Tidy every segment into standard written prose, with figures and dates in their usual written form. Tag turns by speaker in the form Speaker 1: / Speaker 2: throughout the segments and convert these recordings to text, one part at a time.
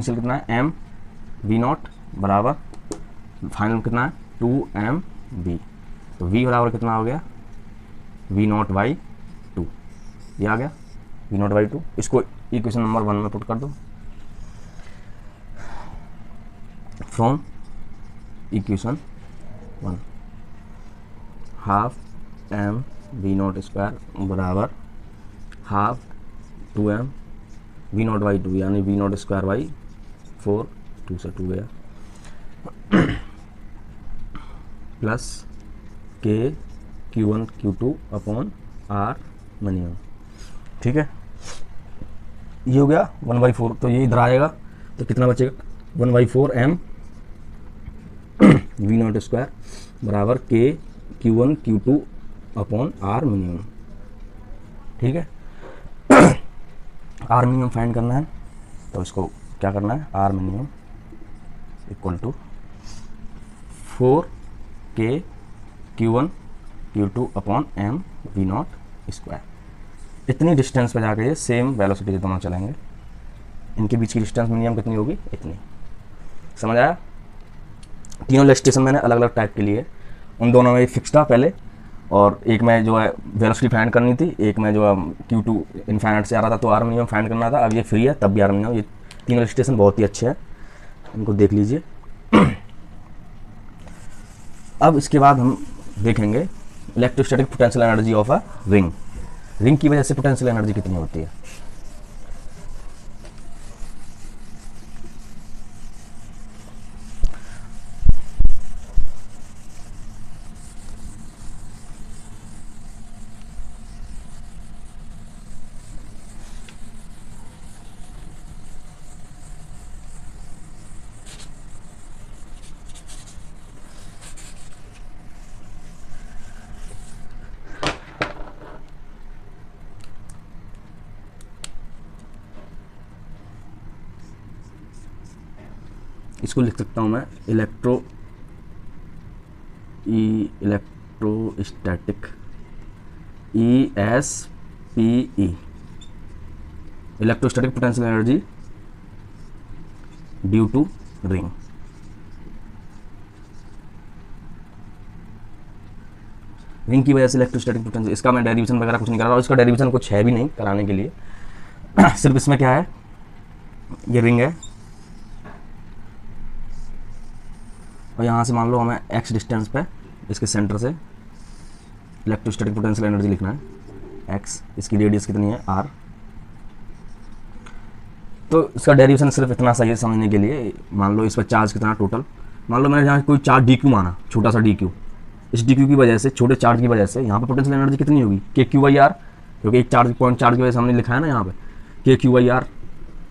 Speaker 1: कितना है M V not बराबर फाइनल कितना है 2m v, तो v बराबर कितना हो गया वी नॉट बाई 2, ये आ गया वी नॉट बाई 2। इसको इक्वेशन नंबर 1 में पुट कर दो। From equation 1 half M V naught square बराबर half 2m V naught by 2 यानी वी नॉट स्क्वायर बाई 4, 2 से 2 गया, प्लस के Q1 Q2 upon R minimum. ठीक है, ये हो गया 1/4, तो ये इधर आएगा तो कितना बचेगा 1/4 m वी नॉट स्क्वायर बराबर के Q1 Q2 upon R minimum. ठीक है, R मिनिमम फाइंड करना है तो इसको क्या करना है R minimum equal to 4k Q1 Q2 upon m v naught square. इतनी डिस्टेंस पे जाकर ये सेम वेलोसिटी से दोनों चलेंगे, इनके बीच की डिस्टेंस मिनिमम कितनी होगी इतनी। समझ आया? तीनों इलस्ट्रेशन मैंने अलग अलग टाइप के लिए, उन दोनों में फिक्स था पहले, और एक में जो है वेलोसिटी फाइंड करनी थी, एक में जो है Q2 इनफाइनाइट से आ रहा था तो R मिनिमम फाइंड करना था। अब ये फ्री है तब भी R मिनिमम। ये तीनों इलस्ट्रेशन बहुत ही अच्छे हैं, इनको देख लीजिए। अब इसके बाद हम देखेंगे electrostatic potential energy of a ring. Ring की वजह से पोटेंशियल एनर्जी कितनी होती है। इसको लिख सकता हूँ मैं electrostatic ESPE electrostatic potential energy due to ring. Ring की वजह से इलेक्ट्रोस्टैटिक पोटेंशियल, इसका मैं डेरिवेशन वगैरह कुछ नहीं करा रहा हूँ, इसका डेरिवेशन कुछ है भी नहीं कराने के लिए। सिर्फ इसमें क्या है, ये रिंग है और यहाँ से मान लो हमें x डिस्टेंस पे इसके सेंटर से इलेक्ट्रोस्टैटिक पोटेंशियल एनर्जी लिखना है x, इसकी रेडियस कितनी है r। तो इसका डेरिवेशन सिर्फ इतना सही है समझने के लिए। मान लो इस पर चार्ज कितना टोटल, मान लो मैंने यहाँ कोई चार्ज dq माना, छोटा सा dq, इस dq की वजह से, छोटे चार्ज की वजह से यहाँ पर पोटेंशियल एनर्जी कितनी होगी kq/r, क्योंकि एक चार्ज पॉइंट चार्ज की वजह से हमने लिखा है ना यहाँ पे kq/r।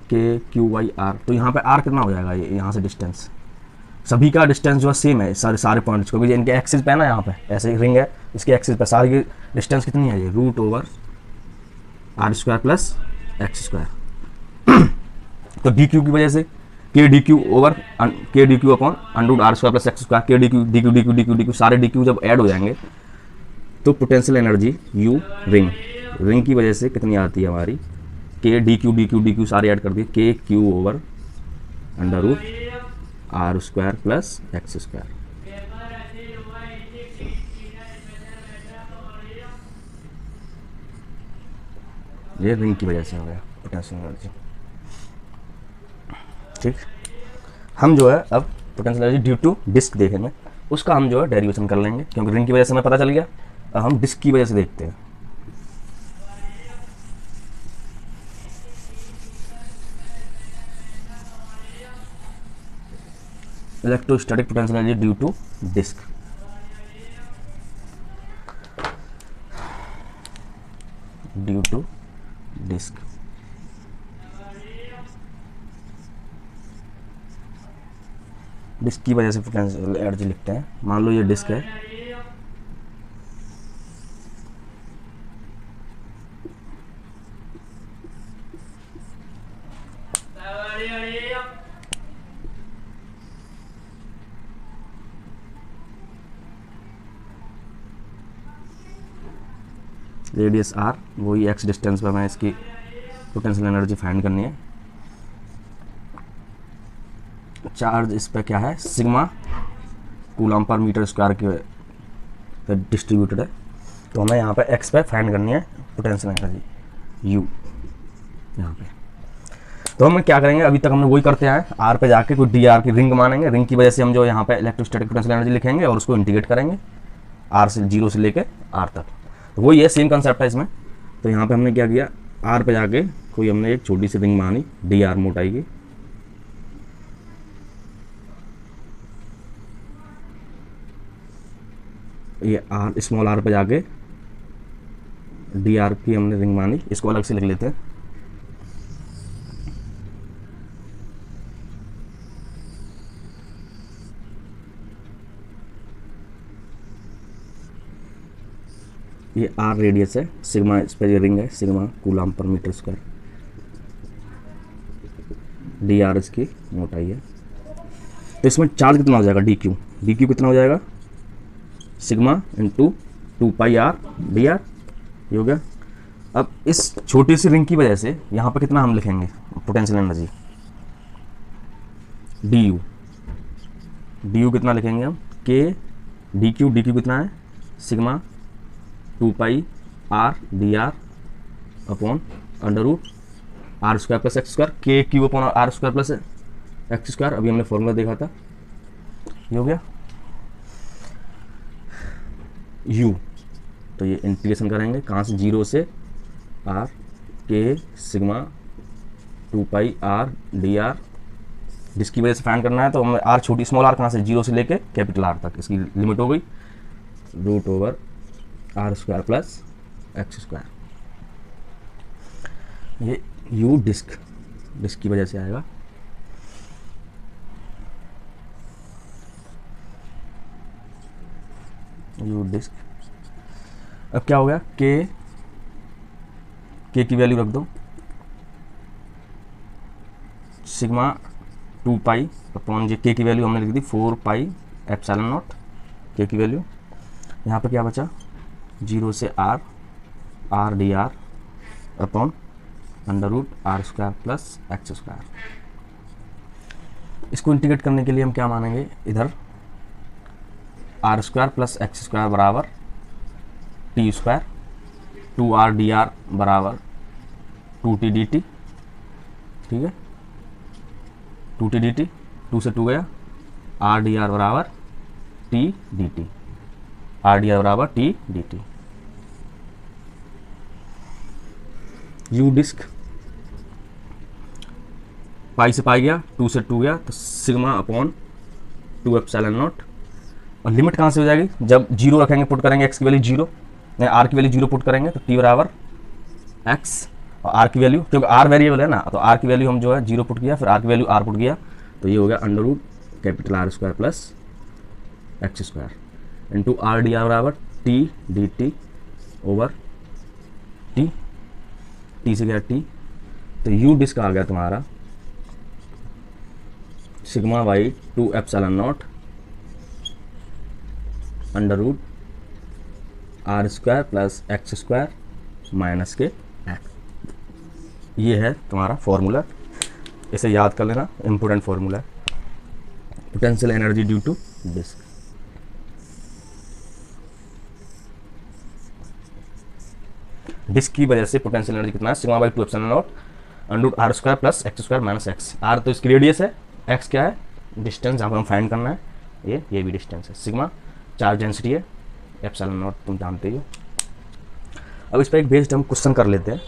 Speaker 1: तो यहाँ पे r कितना हो जाएगा, ये यहाँ से डिस्टेंस, सभी का डिस्टेंस जो है सेम है सारे पॉइंट्स, क्योंकि इनके एक्सिस पे है ना, यहाँ पे ऐसे रिंग है, इसके एक्सिस पे सारी की डिस्टेंस कितनी है, ये √r² प्लस x²। तो dq की वजह से k dq upon √r² plus x², k dq सारे dq जब ऐड हो जाएंगे तो पोटेंशियल एनर्जी u रिंग की वजह से कितनी आती है हमारी, k dq सारे ऐड कर दिए, kq √r² प्लस x²। ये रिंग की वजह से हो गया पोटेंशियल एनर्जी। ठीक, हम जो है अब potential energy due to disc देखेंगे, उसका हम जो है डेरिवेशन कर लेंगे, क्योंकि रिंग की वजह से हमें पता चल गया। अब हम डिस्क की वजह से देखते हैं। Electrostatic potential energy due to disc. Disc की वजह से पोटेंशियल एनर्जी लिखते हैं। मान लो ये डिस्क है, रेडियस r, वही x डिस्टेंस पर हमें इसकी पोटेंशियल एनर्जी फाइंड करनी है। चार्ज इस पर क्या है, sigma coulomb per metre square के डिस्ट्रीब्यूटेड है। तो हमें यहाँ पे एक्स पे फाइंड करनी है पोटेंशियल एनर्जी यू यहाँ पे। तो हम क्या करेंगे, अभी तक हमने वही करते आए, आर पे जाके कोई डी आर की रिंग मानेंगे, रिंग की वजह से हम जो यहाँ पे इलेक्ट्रोस्टैटिक पोटेंशियल एनर्जी लिखेंगे और उसको इंटीग्रेट करेंगे आर से, जीरो से लेके आर तक। तो वही है, सेम कंसेप्ट है इसमें। तो यहाँ पे हमने क्या किया, आर पे जाके कोई हमने एक छोटी सी रिंग मानी डी आर मोटाई की, ये आर स्मॉल आर पे जाके डी आर की हमने रिंग मानी, इसको अलग से लिख लेते हैं। ये आर रेडियस है, सिग्मा इस पर ये रिंग है, sigma coulomb per metre square, d r इसकी मोटाई है। तो इसमें चार्ज कितना हो जाएगा, डी क्यू कितना हो जाएगा, sigma into 2 pi R D are, ये हो गया। अब इस छोटी सी रिंग की वजह से यहाँ पर कितना हम लिखेंगे पोटेंशियल एनर्जी, डी यू कितना लिखेंगे हम, के डी क्यू कितना है, sigma 2 pi R D R upon under root are square plus x square, K Q upon R square plus x square. अभी हमने फॉर्मूला देखा था, ये हो गया यू। तो ये इंटीग्रेशन करेंगे कहाँ से, जीरो से आर के sigma 2 pi R D are, जिसकी वजह से फाइंड करना है। तो हमें आर छोटी स्मॉल आर कहाँ से, जीरो से लेके कैपिटल आर तक, इसकी लिमिट हो गई root over r square plus x square. ये यू डिस्क की वजह से आएगा। U disc. अब क्या हो गया, के की वैल्यू रख दो, सिग्मा 2 पाई अपॉन जे के की वैल्यू हमने लिख दी 4 पाई एप्सिलॉन नॉट, के की वैल्यू। यहाँ पे क्या बचा, जीरो से R D R upon under root are square plus x square. इसको इंटीग्रेट करने के लिए हम क्या मानेंगे, इधर R square plus x square बराबर T square, 2 R D R बराबर 2 टी डी टी, ठीक है, 2 टी डी टी, 2 से 2 गया, आर डी आर बराबर T D T, R D R बराबर T D T. U disc pi से pi गया, 2 से 2 गया, तो सिग्मा अपॉन 2 एप्सिलॉन नॉट। और लिमिट कहाँ से हो जाएगी, जब जीरो रखेंगे, पुट करेंगे एक्स की वैल्यू जीरो, आर की वैल्यू जीरो पुट करेंगे तो टी बराबर एक्स, और आर की वैल्यू, क्योंकि आर वेरिएबल है ना, तो आर की वैल्यू हम जो है जीरो पुट किया, फिर आर की वैल्यू आर पुट किया, तो ये हो गया under root capital R square plus x square into R D R बराबर T D T over T, T से गया टी। तो यू डिस्क आ गया तुम्हारा sigma by 2 epsilon naught under root are square plus x square minus K X. ये है तुम्हारा फॉर्मूला, इसे याद कर लेना, इंपॉर्टेंट फॉर्मूला है, potential energy due to disc. Disc की वजह से पोटेंशियल एनर्जी कितना है, sigma by 2 epsilon naught under root are square plus x square minus x. R तो इसकी रेडियस है, एक्स क्या है, डिस्टेंस जहाँ पर हम फाइंड करना है, ये भी डिस्टेंस है, सिग्मा चार्ज डेंसिटी है, एप्सिलॉन नॉट तुम जानते ही हो। अब इस पर एक बेस्ड हम क्वेश्चन कर लेते हैं।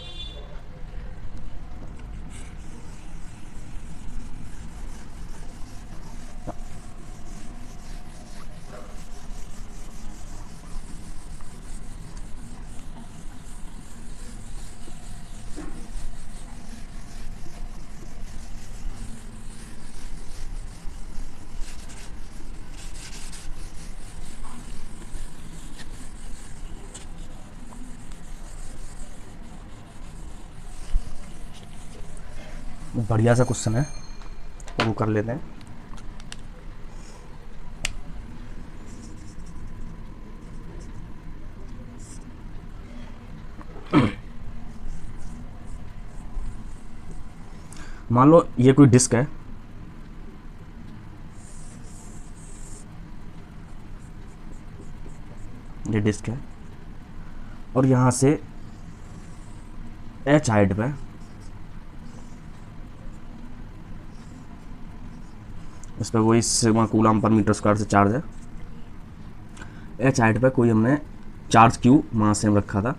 Speaker 1: बढ़िया सा क्वेश्चन है, वो कर लेते हैं। मान लो ये कोई डिस्क है, ये डिस्क है, और यहाँ से एच हाइट पे इस पर वही sigma coulomb per metre square से चार्ज है। एच हाइट पे कोई हमने चार्ज क्यू मास सेम रखा था।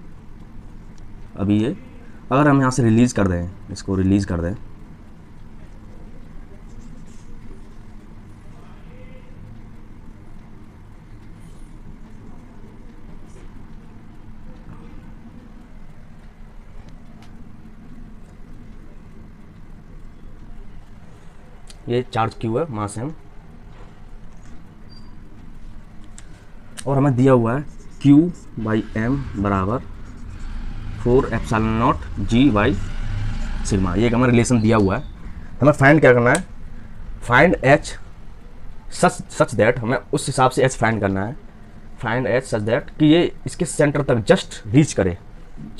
Speaker 1: अभी ये अगर हम यहाँ से रिलीज़ कर दें, इसको रिलीज़ कर दें, ये चार्ज क्यू है मास एम, और हमें दिया हुआ है क्यू बाई एम बराबर 4 epsilon naught g by sigma. ये हमें रिलेशन दिया हुआ है। हमें फाइंड क्या करना है, फाइंड एच सच दैट, हमें उस हिसाब से एच फाइंड करना है। फाइंड एच सच दैट कि ये इसके सेंटर तक जस्ट रीच करे,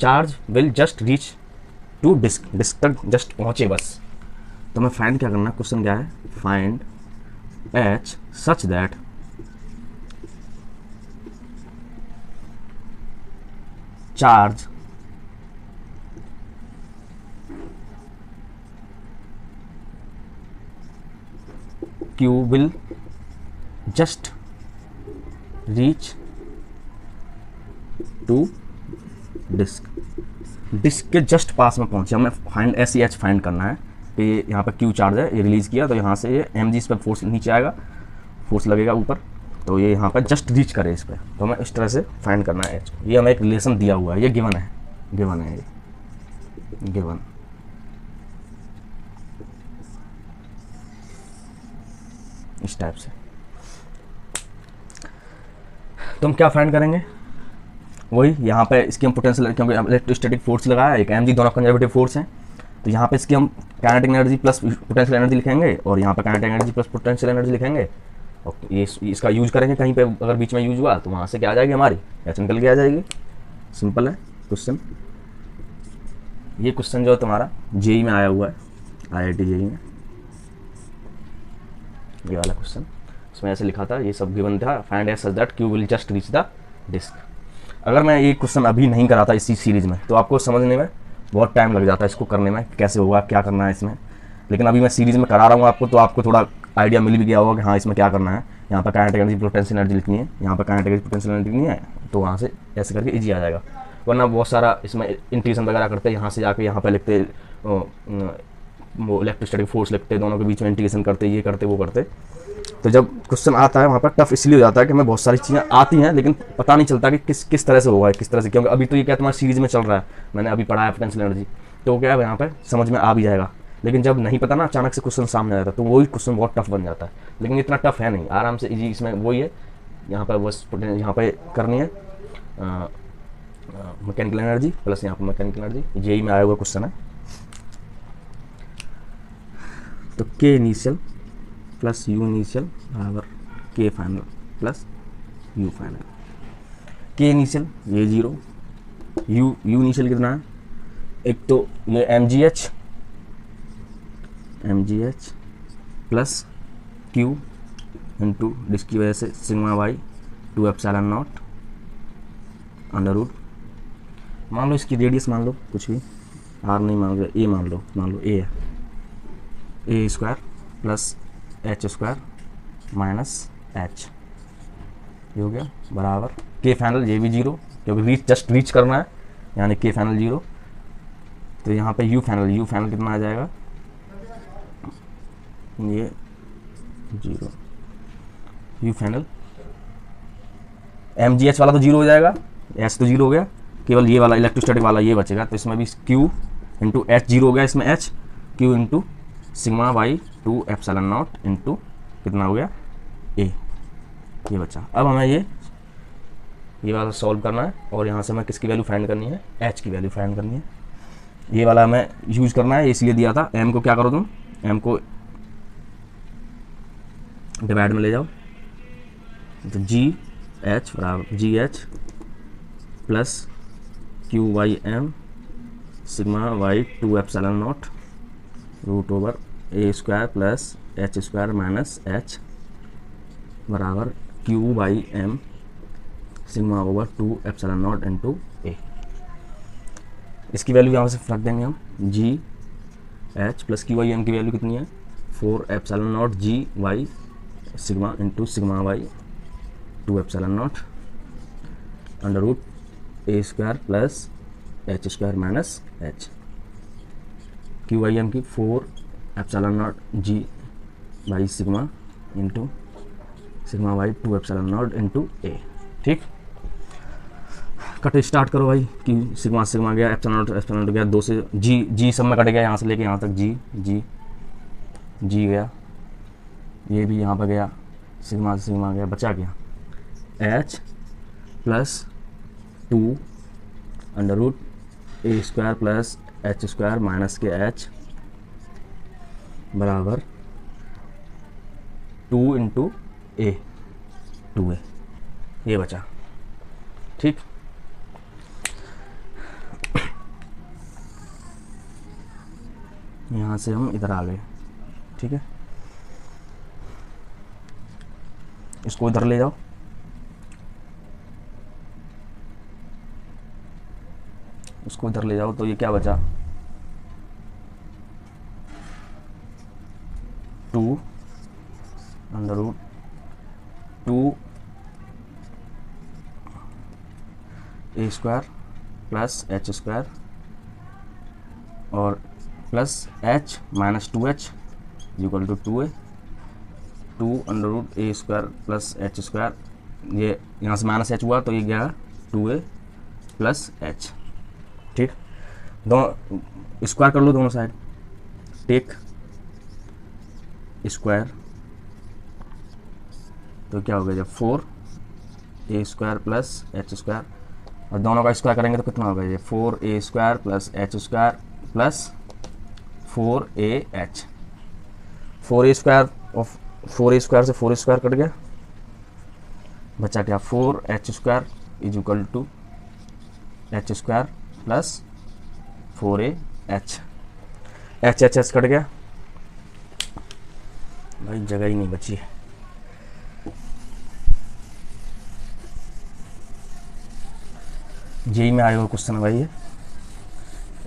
Speaker 1: charge will just reach to disc, disc तक जस्ट पहुँचे बस। तो हमें फाइंड क्या करना है, क्वेश्चन क्या है, find h such that charge Q will just reach to disc, disc के जस्ट पास में पहुंचे। हमें फाइंड एस एच फाइंड करना है कि यहाँ पर क्यू चार्ज है, ये रिलीज़ किया तो यहाँ से ये एम जी इस पर फोर्स नीचे आएगा, फोर्स लगेगा ऊपर, तो ये यहाँ पर जस्ट रीच करे इस पर। तो हमें इस तरह से फाइंड करना है एच। ये हमें एक रिलेशन दिया हुआ है, ये गिवन है, गिवन है, ये गिवन। इस टाइप से तो हम क्या फाइंड करेंगे, वही यहाँ पे इसकी हम पोटेंशियल, क्योंकि इलेक्ट्रोस्टैटिक फोर्स लगाया, एक एम जी, दोनों कंजर्वेटिव फोर्स हैं, तो यहाँ पे इसकी हम kinetic energy plus potential energy लिखेंगे, और यहाँ पे kinetic energy plus potential energy लिखेंगे, और ये इसका यूज करेंगे कहीं पे अगर बीच में यूज हुआ तो वहाँ से क्या आ जाएगी, हमारी एच निकल के आ जाएगी। सिंपल है क्वेश्चन। ये क्वेश्चन जो है तुम्हारा जेई में आया हुआ है, IIT जेई में, ये वाला क्वेश्चन, इसमें ऐसे लिखा था, ये सब गिवन था, find h such that Q will just reach the disc. अगर मैं ये क्वेश्चन अभी नहीं कराता इसी सीरीज़ में तो आपको समझने में बहुत टाइम लग जाता है, इसको करने में कैसे होगा, क्या करना है इसमें। लेकिन अभी मैं सीरीज़ में करा रहा हूँ आपको, तो आपको थोड़ा आइडिया मिल भी गया होगा कि हाँ इसमें क्या करना है। यहाँ पर काइनेटिक एनर्जी पोटेंशियल एनर्जी लिखनी है, यहाँ पर काइनेटिक एनर्जी पोटेंशियल एनर्जी लिखनी है, तो वहाँ से ऐसे करके इजी आ जाएगा। वरना बहुत सारा इसमें इंटीग्रेशन वगैरह करते हैं, यहाँ से जाके यहाँ पर लिखते, वो इलेक्ट्रोस्टैटिक फोर्स लिखते, दोनों के बीच में इंटीग्रेशन करते, ये करते वो करते, तो जब क्वेश्चन आता है वहाँ पर टफ इसलिए हो जाता है कि हमें बहुत सारी चीज़ें आती हैं लेकिन पता नहीं चलता कि किस तरह से होगा, किस तरह से, क्योंकि अभी तो ये क्या तुम्हारा सीरीज़ में चल रहा है, मैंने अभी पढ़ा है पोटेंशियल एनर्जी, तो क्या है यहाँ पर समझ में आ भी जाएगा। लेकिन जब नहीं पता ना, अचानक से क्वेश्चन सामने आ जाता है, तो वही क्वेश्चन बहुत टफ बन जाता है। लेकिन इतना टफ है नहीं, आराम से इजी, इसमें वही है, यहाँ पर बस यहाँ पर करनी है मैकेनिकल एनर्जी प्लस यहाँ पर मैकेनिकल एनर्जी, जेई में आया हुआ क्वेश्चन है। तो के इनिशियल प्लस यू इनिशियल बराबर K final plus U final. K initial ये 0, यू इनिशियल कितना है, एक तो ये m g H plus Q into disc की वजह से sigma by 2 epsilon naught under root, मान लो इसकी रेडियस मान लो कुछ भी, आर नहीं मान लो, ए मान लो ए है, A square plus H square minus H, ये हो गया बराबर के फाइनल, ये भी 0 क्योंकि जस्ट रीच करना है, यानी के फाइनल 0। तो यहाँ पे यू फाइनल कितना आ जाएगा, ये 0, U final m g h वाला तो 0 हो जाएगा, एच तो 0 हो गया, केवल ये वाला इलेक्ट्रोस्टैटिक वाला ये बचेगा, तो इसमें भी क्यू इंटू एच 0 हो गया, इसमें H, Q into sigma by 2 epsilon naught into कितना हो गया ए, ये बचा। अब हमें ये वाला सॉल्व करना है, और यहाँ से हमें किसकी वैल्यू फाइंड करनी है, एच की वैल्यू फाइंड करनी है। ये वाला हमें यूज करना है, इसलिए दिया था, एम को क्या करो तुम, एम को डिवाइड में ले जाओ, तो जी एच बराबर G H plus Q by M sigma by 2 epsilon naught root over A square plus H square minus H बराबर Q by M sigma over 2 epsilon naught into A. इसकी value यहाँ से रख देंगे हम, G H plus Q I M की value कितनी है 4 epsilon naught G Y sigma into sigma Y 2 epsilon naught under root A square plus H square minus H. Q I M की 4 epsilon naught G Y sigma into sigma Y 2 epsilon naught into A. ठीक, cut start करो भाई कि sigma sigma गया, epsilon naught गया, 2 से जी सब में कट गया, यहाँ से लेके यहाँ तक जी गया, ये भी यहाँ पर गया, सिग्मा सिग्मा गया, बचा गया एच प्लस 2 अंडर रूट ए square plus H square minus K H बराबर 2 इंटू ए 2a, ये बचा। ठीक, यहाँ से हम इधर आ गए। ठीक है, इसको इधर ले जाओ, उसको इधर ले जाओ, तो ये क्या बचा 2 under root 2 a square plus H square और plus h minus 2h equal to 2a, 2 under root A square plus H square, ये यहाँ से माइनस एच हुआ तो ये गया 2a प्लस एच। ठीक, दोनों स्क्वायर कर लो दोनों साइड, टेक स्क्वायर, तो क्या हो गया जब 4 A square plus H square, और दोनों का स्क्वायर करेंगे तो कितना होगा ये 4 A square plus H square plus 4ah, 4a square और 4a स्क्वायर से 4 स्क्वायर कट गया, बचा क्या 4h square is equal to h square plus 4ah, h cut गया भाई, जगह ही नहीं बची है। जेई में आए हुए क्वेश्चन भाई, ये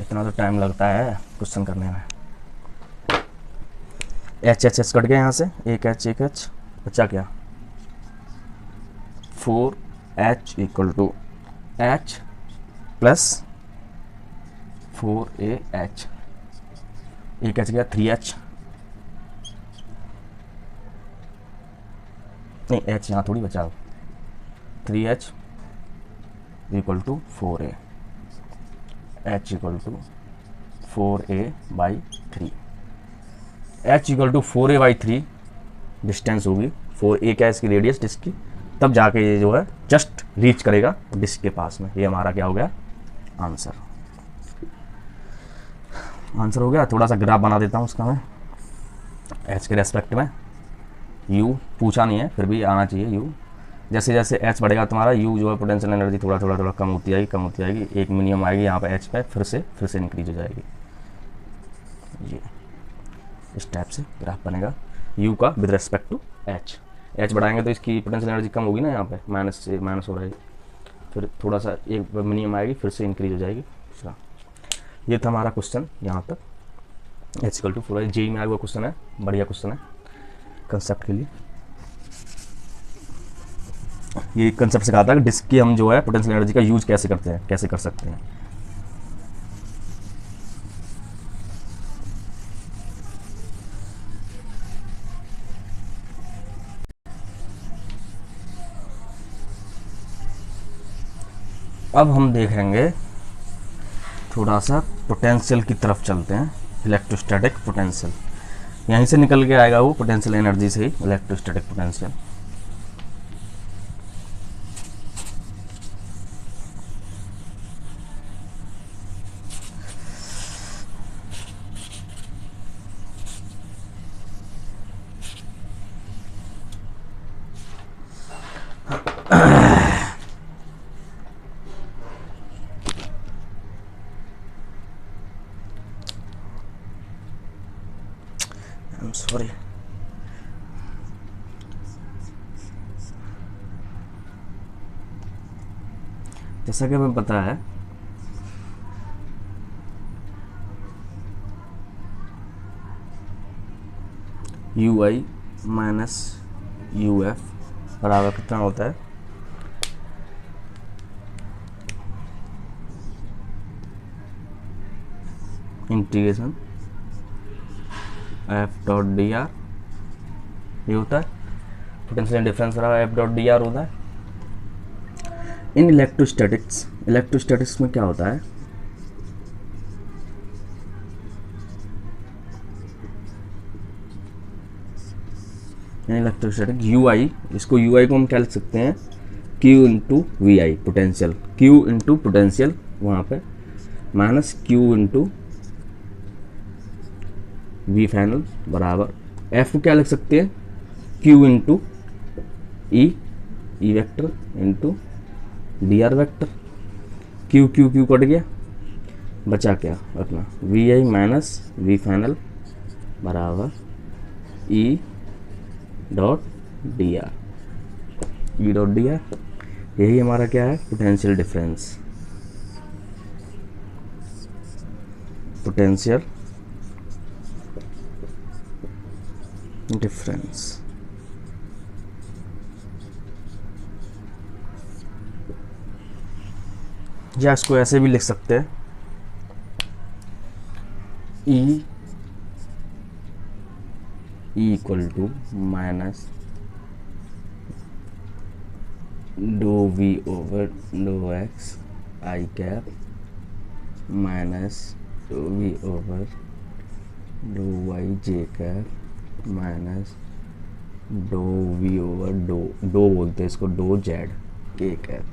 Speaker 1: इतना तो टाइम लगता है क्वेश्चन करने में। एच कट गया यहाँ से, एक एच बचा क्या 4h equal to H plus 4ah, एक एच गया 3h, नहीं एच यहाँ थोड़ी बचा, 3h equal to 4a, h equal to 4a by 3, h equal to 4a by 3 distance होगी, 4a क्या है इसकी रेडियस डिस्क की, तब जाके ये जो है जस्ट रीच करेगा डिस्क के पास में। ये हमारा क्या हो गया आंसर हो गया। थोड़ा सा ग्राफ बना देता हूँ उसका मैं h के रेस्पेक्ट में, u पूछा नहीं है फिर भी आना चाहिए u, जैसे जैसे h बढ़ेगा तुम्हारा u जो है पोटेंशियल एनर्जी थोड़ा कम होती आएगी, एक मिनिमम आएगी यहाँ पे h पे, फिर से इंक्रीज हो जाएगी। ये इस टाइप से ग्राफ बनेगा u का विद रेस्पेक्ट टू h बढ़ाएंगे तो इसकी पोटेंशियल एनर्जी कम होगी ना, यहाँ पे माइनस से माइनस हो रहा है, फिर थोड़ा सा एक मिनिमम आएगी फिर से इंक्रीज हो जाएगी। दूसरा ये था हमारा क्वेश्चन यहाँ तक, h इक्वल टू 4 जेई में आया हुआ क्वेश्चन है, बढ़िया क्वेश्चन है कंसेप्ट के लिए। ये कंसेप्ट सिखाता है कि डिस्क की हम जो है पोटेंशियल एनर्जी का यूज कैसे करते हैं, कैसे कर सकते हैं। अब हम देखेंगे थोड़ा सा पोटेंशियल की तरफ चलते हैं, इलेक्ट्रोस्टैटिक पोटेंशियल, यहीं से निकल के आएगा वो पोटेंशियल एनर्जी से ही इलेक्ट्रोस्टैटिक पोटेंशियल। सॉरी, जैसा कि हमें पता है you I minus U F बराबर कितना होता है, integration F dot D R, ये होता है पोटेंशियल डिफरेंस बराबर एफ डॉट डी आर होता है। इन इलेक्ट्रोस्टैटिक्स में क्या होता है, इलेक्ट्रोस्टैटिक यू आई, इसको यू आई को हम क्या लिख सकते हैं, Q into V I potential, Q into potential वहाँ पे minus Q into V final बराबर एफ को क्या लिख सकते हैं, Q into E vector into D R vector, Q Q Q cut गया, बचा क्या अपना वी आई माइनस वी फाइनल बराबर E dot D R, E dot D R, यही हमारा क्या है पोटेंशियल डिफरेंस, पोटेंशियल डिफरेंस। या इसको ऐसे भी लिख सकते हैं, ई इक्वल टू माइनस डो वी ओवर डो एक्स आई कैप माइनस डो वी ओवर डो वाई जे कैप माइनस डो वी ओवर डो बोलते हैं इसको, डो z k cap,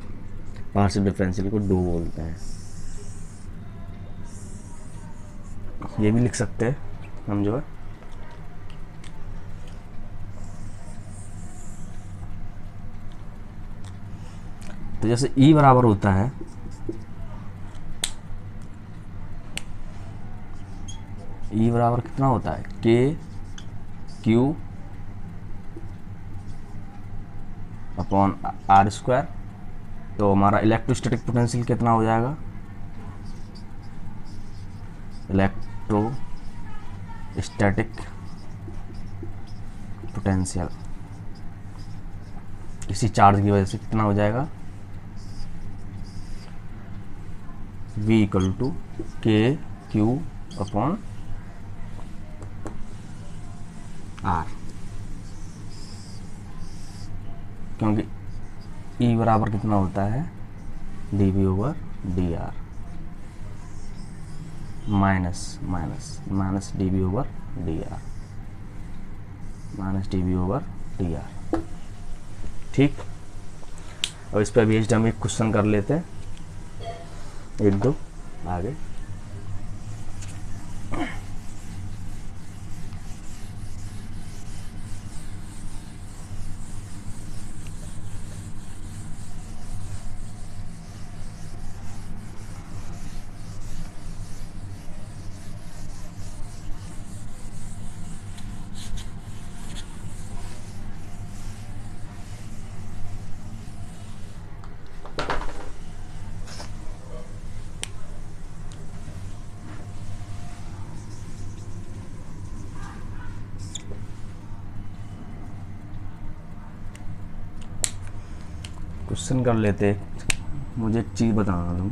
Speaker 1: partial differential को डो बोलते हैं। ये भी लिख सकते हैं हम जो है, तो जैसे E बराबर होता है E बराबर कितना होता है, के क्यू अपॉन आर स्क्वायर, तो हमारा इलेक्ट्रोस्टैटिक पोटेंशियल कितना हो जाएगा, इलेक्ट्रोस्टैटिक पोटेंशियल किसी चार्ज की वजह से कितना हो जाएगा, V equal to K Q upon r, क्योंकि E बराबर कितना होता है d V over d r minus d V over d r, minus d V over d r. ठीक, अब इस पर भी हम एक क्वेश्चन कर लेते हैं, एक दो आगे। क्वेश्चन कर लेते, मुझे एक चीज़ बताना तुम,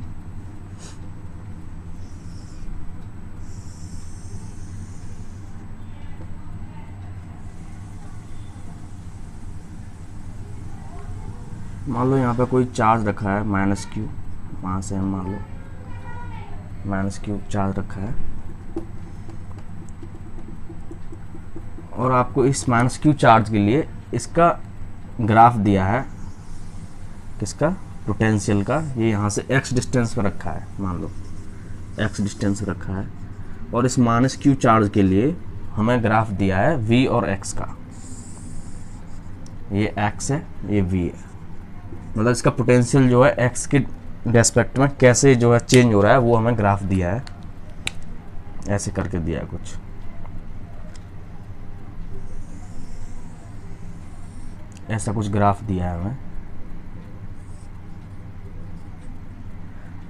Speaker 1: मान लो यहाँ पे कोई चार्ज रखा है माइनस क्यू, वहाँ से हम मान लो माइनस क्यू चार्ज रखा है, और आपको इस माइनस क्यू चार्ज के लिए इसका ग्राफ दिया है, किसका, पोटेंशियल का, ये यहाँ से x डिस्टेंस पर रखा है, मान लो x डिस्टेंस पर रखा है, और इस माइनस क्यू चार्ज के लिए हमें ग्राफ दिया है v और x का, ये x है ये v है, मतलब इसका पोटेंशियल जो है x के रेस्पेक्ट में कैसे जो है चेंज हो रहा है वो हमें ग्राफ दिया है, ऐसे करके दिया है कुछ, ऐसा कुछ ग्राफ दिया है हमें।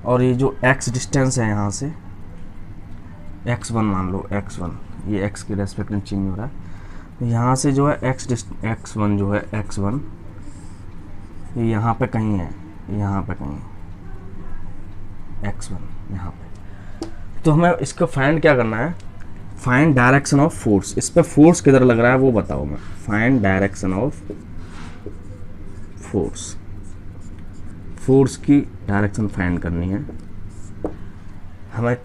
Speaker 1: और ये जो x डिस्टेंस है यहाँ से x1 मान लो, x1 ये x के रेस्पेक्ट में चेंज हो रहा है, तो यहाँ से जो है x1 जो है x1 ये यहाँ पे कहीं है, यहाँ पे कहीं x1 यहाँ पे। तो हमें इसको फाइंड क्या करना है, फाइंड डायरेक्शन ऑफ फोर्स। इस पे फोर्स किधर लग रहा है वो बताओ मैं। Find direction of force, force की डायरेक्शन फाइंड करनी है हमें।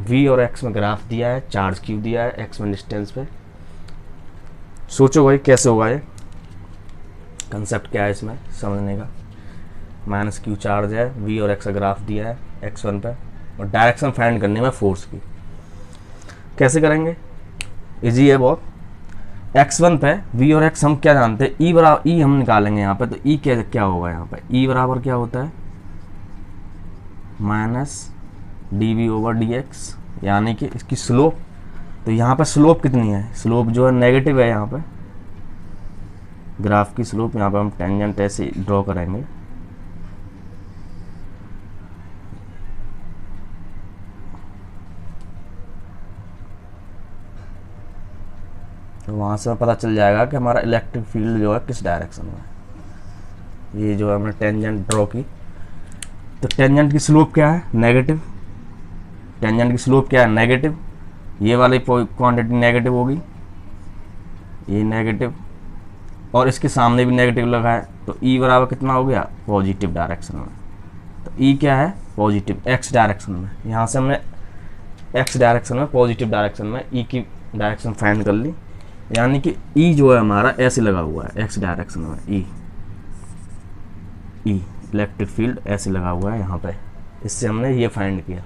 Speaker 1: v और x में ग्राफ दिया है, चार्ज क्यू दिया है x1 डिस्टेंस पे। सोचो भाई कैसे होगा ये, कंसेप्ट क्या है इसमें समझने का। माइनस क्यू चार्ज है, v और x का ग्राफ दिया है x1 पे, और डायरेक्शन फाइंड करनी है फोर्स की। कैसे करेंगे, इजी है बहुत। x1 पे v और x हम क्या जानते हैं, e बराबर e हम निकालेंगे यहाँ पे, तो e क्या होगा यहाँ पे, e बराबर क्या होता है माइनस dv ओवर dx, यानी कि इसकी स्लोप। तो यहाँ पे स्लोप कितनी है, स्लोप जो है नेगेटिव है यहाँ पे, ग्राफ की स्लोप। यहाँ पे हम टेंजेंट ऐसे ड्रॉ करेंगे, तो वहाँ से पता चल जाएगा कि हमारा इलेक्ट्रिक फील्ड जो है किस डायरेक्शन में है। ये जो है हमने टेंजेंट ड्रॉ की, तो टेंजेंट की स्लोप क्या है, नेगेटिव। टेंजेंट की स्लोप क्या है, नेगेटिव। ये वाली क्वांटिटी नेगेटिव होगी, ये नेगेटिव, और इसके सामने भी नेगेटिव लगा है, तो ई बराबर कितना हो गया, पॉजिटिव डायरेक्शन में। तो ई क्या है, पॉजिटिव, एक्स डायरेक्शन में। यहाँ से हमने एक्स डायरेक्शन में, पॉजिटिव डायरेक्शन में ई की डायरेक्शन फाइंड कर ली, यानी कि ई जो है हमारा ऐसे लगा हुआ है एक्स डायरेक्शन में। ई इलेक्ट्रिक फील्ड ऐसे लगा हुआ है यहाँ पे, इससे हमने ये फाइंड किया।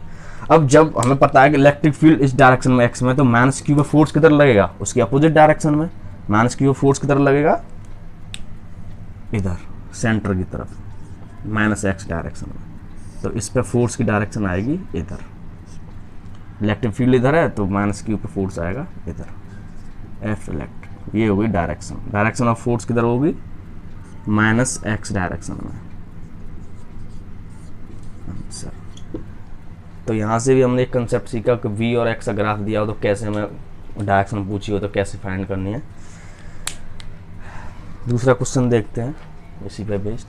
Speaker 1: अब जब हमें पता है कि इलेक्ट्रिक फील्ड इस डायरेक्शन में एक्स में, तो माइनस क्यू पे फोर्स किधर लगेगा, उसकी अपोजिट डायरेक्शन में। माइनस क्यू पे फोर्स किधर लगेगा, इधर सेंटर की तरफ, माइनस एक्स डायरेक्शन में। तो इस पे फोर्स की डायरेक्शन आएगी इधर। इलेक्ट्रिक फील्ड इधर है तो माइनस क्यू पे फोर्स आएगा इधर, एफ इलेक्ट्रिक। ये होगी डायरेक्शन, डायरेक्शन ऑफ फोर्स किधर होगी, माइनस एक्स डायरेक्शन में। अच्छा, तो यहाँ से भी हमने एक कंसेप्ट सीखा कि v और x का ग्राफ दिया हो तो कैसे हमें डायरेक्शन पूछी हो तो कैसे फाइंड करनी है। दूसरा क्वेश्चन देखते हैं इसी पे बेस्ड।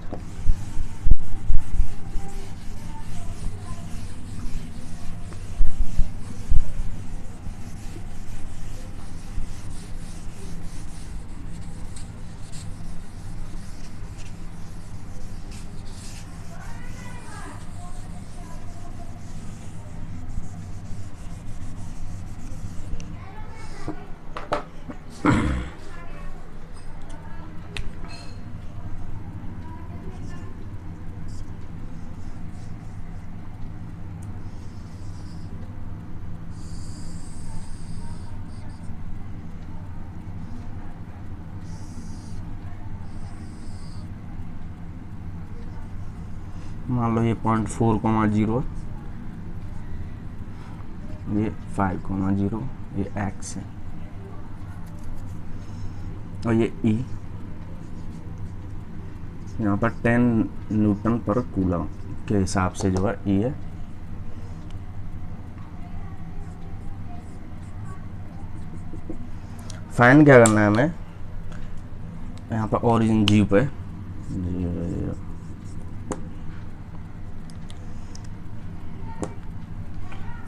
Speaker 1: मान लो ये 0.4,0, ये 5,0, ये x है, और ये E यहाँ पर 10 न्यूटन पर कूलम के हिसाब से जो है E है। फाइंड क्या करना है हमें, यहाँ पर ओरिजिन जी पे,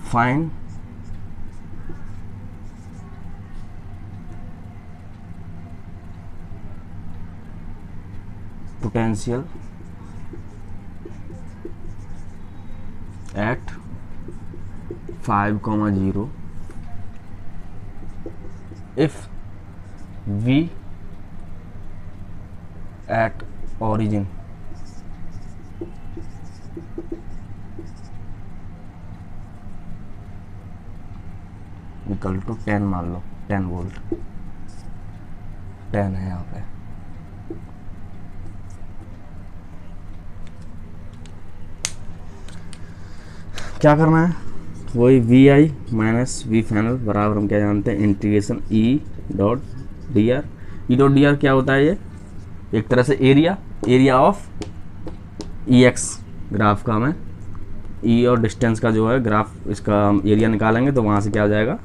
Speaker 1: find potential at 5,0 if v at origin equal to 10, मान लो 10 वोल्ट, 10 है यहाँ पे। क्या करना है, वही वी आई माइनस वी फाइनल बराबर हम क्या जानते हैं, integration E dot D R. E dot D r क्या होता है, ये एक तरह से area of E x graph का हमें ई और डिस्टेंस का जो है ग्राफ, इसका एरिया निकालेंगे तो वहाँ से क्या आ जाएगा,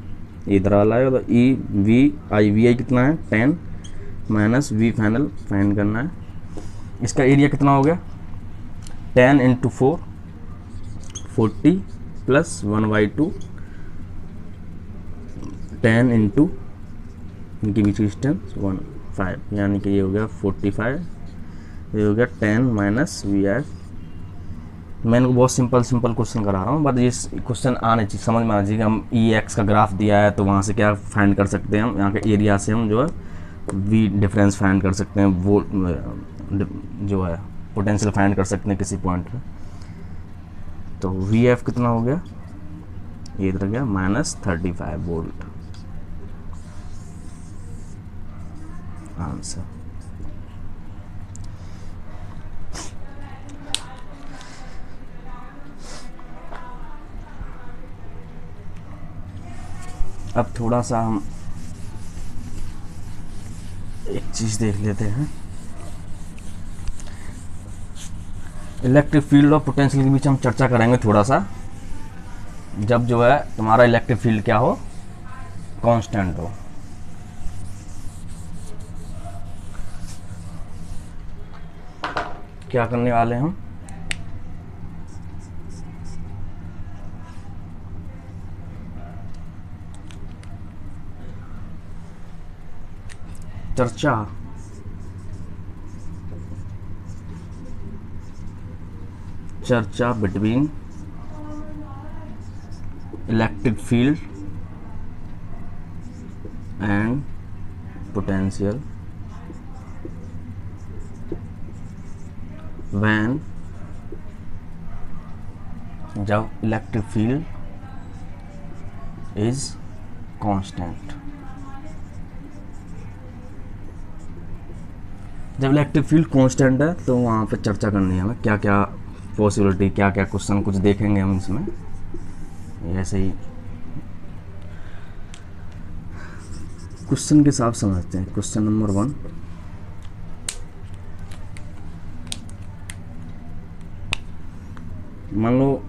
Speaker 1: इधर वाला आएगा। तो ई वी आई कितना है 10 माइनस वी फाइनल फाइंड करना है। इसका एरिया कितना हो गया 10 इंटू 4 40 प्लस 1/2 10 इंटू इनके बीच की डिस्टेंस 5, यानी कि ये हो गया 45, ये हो गया 10 माइनस वी आई। मैं इनको बहुत सिंपल क्वेश्चन करा रहा हूँ, बट ये क्वेश्चन आने चाहिए, समझ में आना चाहिए कि हम ई एक्स का ग्राफ दिया है तो वहाँ से क्या फाइंड कर सकते हैं हम, यहाँ के एरिया से हम जो है वी डिफरेंस फाइंड कर सकते हैं, वो जो है पोटेंशियल फाइंड कर सकते हैं किसी पॉइंट पे। तो वी एफ कितना हो गया, ये इधर गया -35 वोल्ट आंसर। अब थोड़ा सा हम एक चीज़ देख लेते हैं, इलेक्ट्रिक फील्ड और पोटेंशियल के बीच हम चर्चा करेंगे थोड़ा सा, जब जो है तुम्हारा इलेक्ट्रिक फील्ड क्या हो, कांस्टेंट हो। क्या करने वाले हम, चर्चा between electric field and potential when, जब इलेक्ट्रिक फील्ड इज कांस्टेंट। जब इलेक्ट्रिक फील्ड कांस्टेंट है तो वहाँ पे चर्चा करनी है हमें, क्या क्या पॉसिबिलिटी, क्या क्या क्वेश्चन कुछ देखेंगे हम इसमें। ऐसे ही क्वेश्चन के साथ समझते हैं। क्वेश्चन नंबर 1, मान लो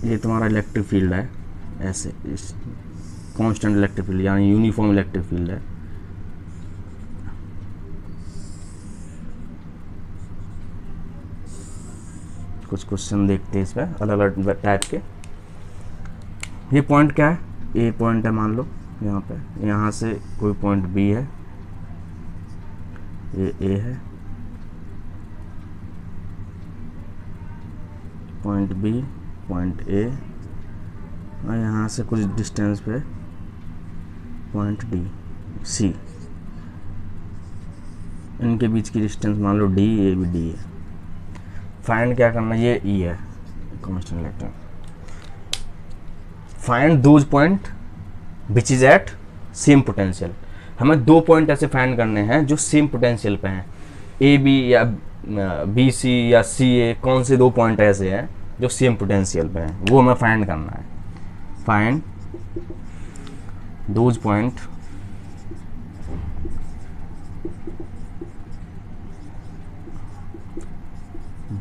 Speaker 1: ये तुम्हारा इलेक्ट्रिक फील्ड है, ऐसे इस कांस्टेंट इलेक्ट्रिक फील्ड यानी यूनिफॉर्म इलेक्ट्रिक फील्ड है। कुछ क्वेश्चन देखते हैं इस पर अलग अलग टाइप के। ये पॉइंट क्या है, ए पॉइंट है मान लो यहाँ पे, यहाँ से कोई पॉइंट बी है, ये ए है, पॉइंट बी पॉइंट ए, और यहाँ से कुछ डिस्टेंस पे पॉइंट डी सी, इनके बीच की डिस्टेंस मान लो डी, ये भी डी है। फाइंड क्या करना, ये ई है constant electric. Find those point which is at same potential. हमें 2 पॉइंट ऐसे फाइंड करने हैं जो सेम पोटेंशियल पे हैं, ए बी या बी सी या सी ए, कौन से 2 पॉइंट ऐसे हैं जो सेम पोटेंशियल पे हैं, वो हमें फाइंड करना है। Find those point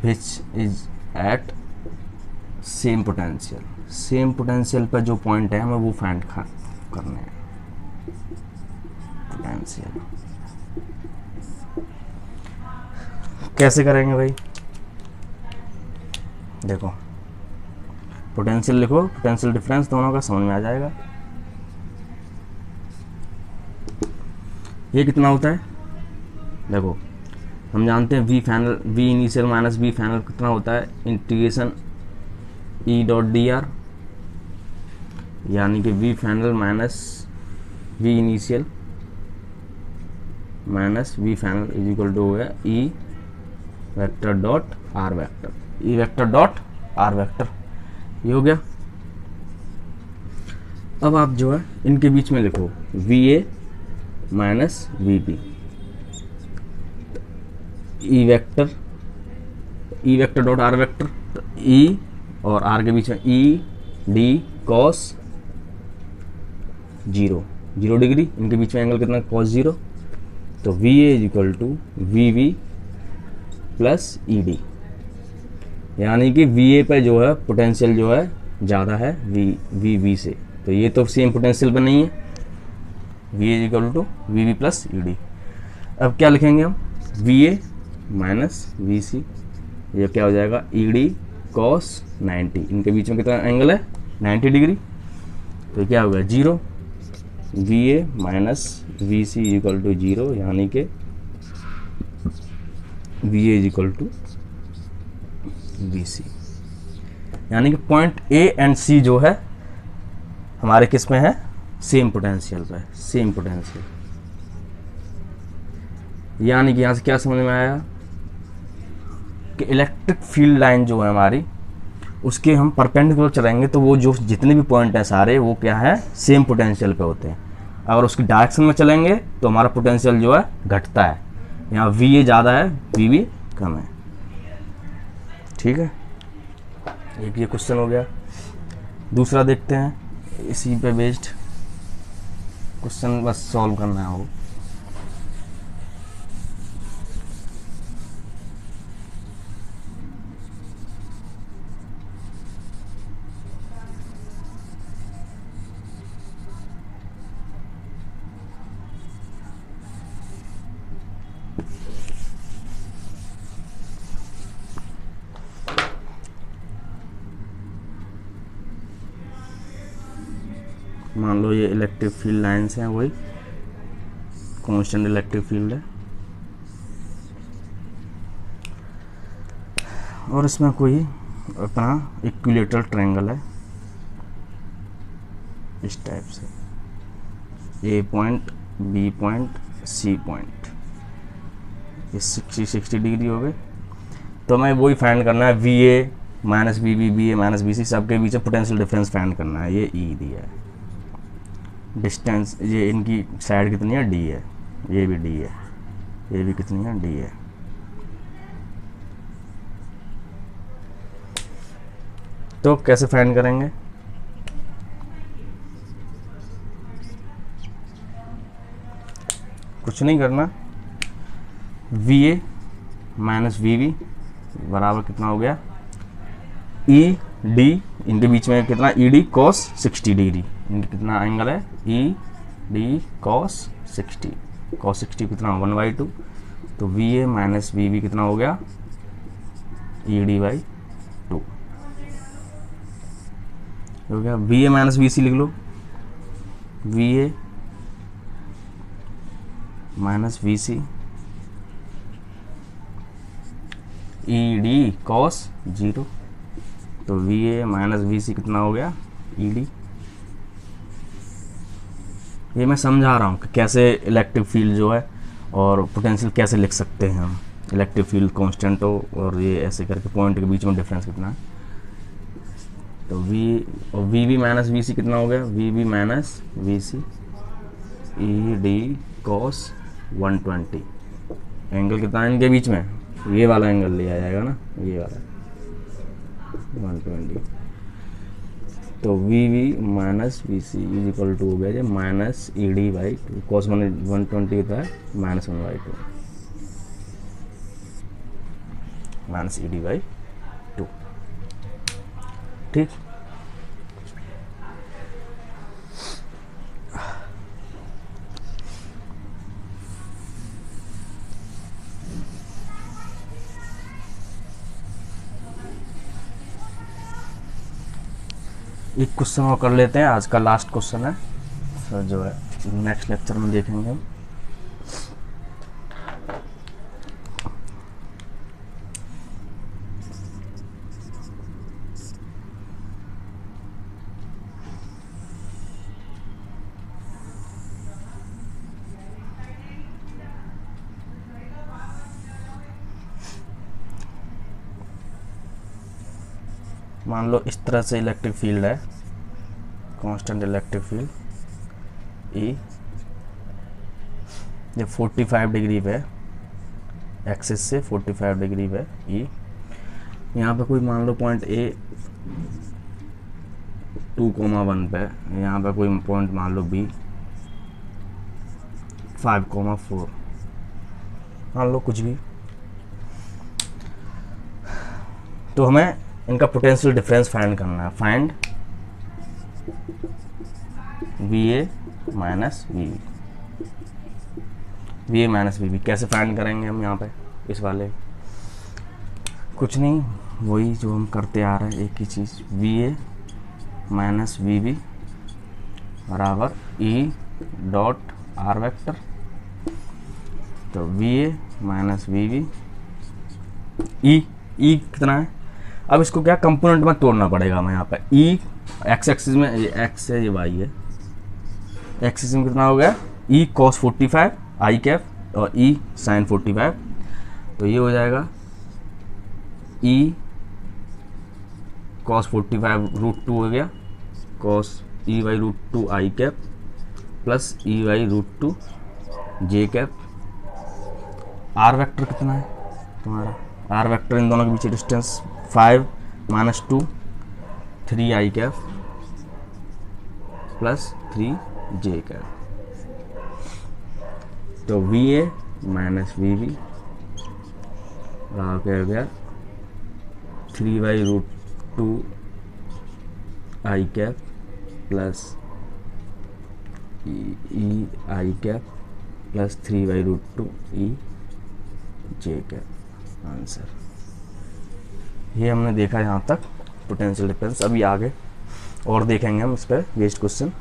Speaker 1: which is at same potential. Same potential पर जो पॉइंट है हमें वो फाइंड करने हैं। पोटेंशियल कैसे करेंगे भाई, देखो पोटेंशियल लिखो, पोटेंशियल डिफरेंस दोनों का समझ में आ जाएगा। ये कितना होता है, देखो हम जानते हैं V final, V initial minus V final कितना होता है, integration E dot D R, यानी कि V final minus V initial minus V final is equal to हो गया E vector dot R vector, E vector dot R vector, ये हो गया। अब आप जो है इनके बीच में लिखो V A minus V B, E vector dot R vector, तो ई और आर के बीच में ई डी कॉस 0 डिग्री, इनके बीच में एंगल कितना कॉस 0, तो V A is equal to V V plus E D, यानी कि वी ए पे जो है पोटेंशियल जो है ज़्यादा है वी से, तो ये तो सेम पोटेंशियल पे नहीं है। V A equal to V V plus E D. अब क्या लिखेंगे हम, V A minus V C, ये क्या हो जाएगा ई डी कॉस 90। इनके बीच में कितना एंगल है 90 डिग्री, तो क्या हो गया 0। V A minus V C equal to 0, यानी कि V A equal to V C, यानी कि पॉइंट ए एंड सी जो है हमारे किस में है, सेम पोटेंशियल पे, सेम पोटेंशियल। यानी कि यहाँ से क्या समझ में आया कि इलेक्ट्रिक फील्ड लाइन जो है हमारी, उसके हम परपेंडिकुलर चलेंगे तो वो जो जितने भी पॉइंट हैं सारे वो क्या है, सेम पोटेंशियल पे होते हैं। अगर उसकी डायरेक्शन में चलेंगे तो हमारा पोटेंशियल जो है घटता है। यहाँ वी ए ज़्यादा है, वी वी कम है। ठीक है, एक ये क्वेश्चन हो गया। दूसरा देखते हैं, इसी पे बेस्ड क्वेश्चन बस सॉल्व करना है वो। मान लो ये इलेक्ट्रिक फील्ड लाइन्स हैं, वही कांस्टेंट इलेक्ट्रिक फील्ड है, और इसमें कोई अपना इक्विलेटरल ट्रायंगल है इस टाइप से, A point, B point, C point, ये 60 डिग्री हो गए। तो हमें वही फाइंड करना है, V A minus B B, B A minus B C, सबके बीच में पोटेंशियल डिफरेंस फाइंड करना है। ये ई दिया है, डिस्टेंस ये इनकी साइड कितनी है, डी है, ये भी डी है, ये भी कितनी है, डी है। तो कैसे फाइंड करेंगे, कुछ नहीं करना, V A minus V V बराबर कितना हो गया, ई डी, इनके बीच में कितना, ई डी कॉस 60 डिग्री, इनका कितना एंगल है, ई डी कॉस 60, कॉस 60 कितना 1/2, तो V A minus V V कितना हो गया, ई डी बाई 2 हो गया। V A minus V C लिख लो, V A minus V C E D cos 0, तो V A minus V C कितना हो गया, ई डी। ये मैं समझा रहा हूँ कि कैसे इलेक्ट्रिक फील्ड जो है और पोटेंशियल कैसे लिख सकते हैं हम, इलेक्ट्रिक फील्ड कांस्टेंट हो और ये ऐसे करके पॉइंट के बीच में डिफरेंस कितना है। तो वी और V V minus V C कितना हो गया, V V minus V C E D cos 120, angle कितना है इनके बीच में, ये वाला एंगल लिया जाएगा ना, ये वाला 120, तो V V minus V C is equal to हो गया जो minus E D by 2, cos 120 होता है minus 1/2, minus E D by 2। ठीक, एक क्वेश्चन और कर लेते हैं, आज का लास्ट क्वेश्चन है, फिर जो है नेक्स्ट लेक्चर में देखेंगे हम। मान लो इस तरह से इलेक्ट्रिक फील्ड है, कांस्टेंट इलेक्ट्रिक फील्ड ई, ये 45 डिग्री पे एक्सिस से 45 डिग्री पे ई, यहाँ पे कोई मान लो पॉइंट ए 2,1 पे, यहाँ पे कोई पॉइंट मान लो बी 5,4, मान लो कुछ भी। तो हमें इनका पोटेंशियल डिफरेंस फाइंड करना है। Find V A minus V B, V A minus V B कैसे फाइंड करेंगे हम यहाँ पे इस वाले, कुछ नहीं, वही जो हम करते आ रहे हैं एक ही चीज़, V A minus V B बराबर ई डॉट आर वेक्टर। तो V A minus V B, E कितना है, अब इसको क्या कंपोनेंट में तोड़ना पड़ेगा हमें यहाँ पे। ई एक्स एक्सिस में, ये एक्स है ये वाई है, एक्सिस में कितना हो गया ई कॉस 45 आई कैप और ई साइन 45, तो ये हो जाएगा ई कॉस 45 √2 हो गया, cos E by √2 I cap plus E by √2 J cap. R vector कितना है तुम्हारा, आर वेक्टर इन दोनों के बीच distance 5 - 2 3 I cap plus 3 J cap. तो V A minus V B क्या हो गया 3/√2 I cap plus E I cap plus 3/√2 E J cap. Answer ये हमने देखा यहाँ तक पोटेंशियल डिफरेंस। अभी आगे और देखेंगे हम इस पर based question.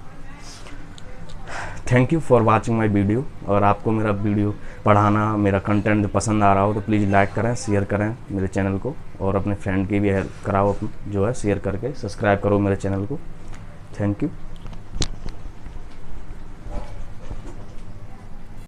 Speaker 1: Thank you for watching my video. और आपको मेरा वीडियो पढ़ाना, मेरा कंटेंट पसंद आ रहा हो तो प्लीज़ लाइक करें, शेयर करें मेरे चैनल को, और अपने फ्रेंड की भी हेल्प कराओ जो है शेयर करके, सब्सक्राइब करो मेरे चैनल को। Thank you.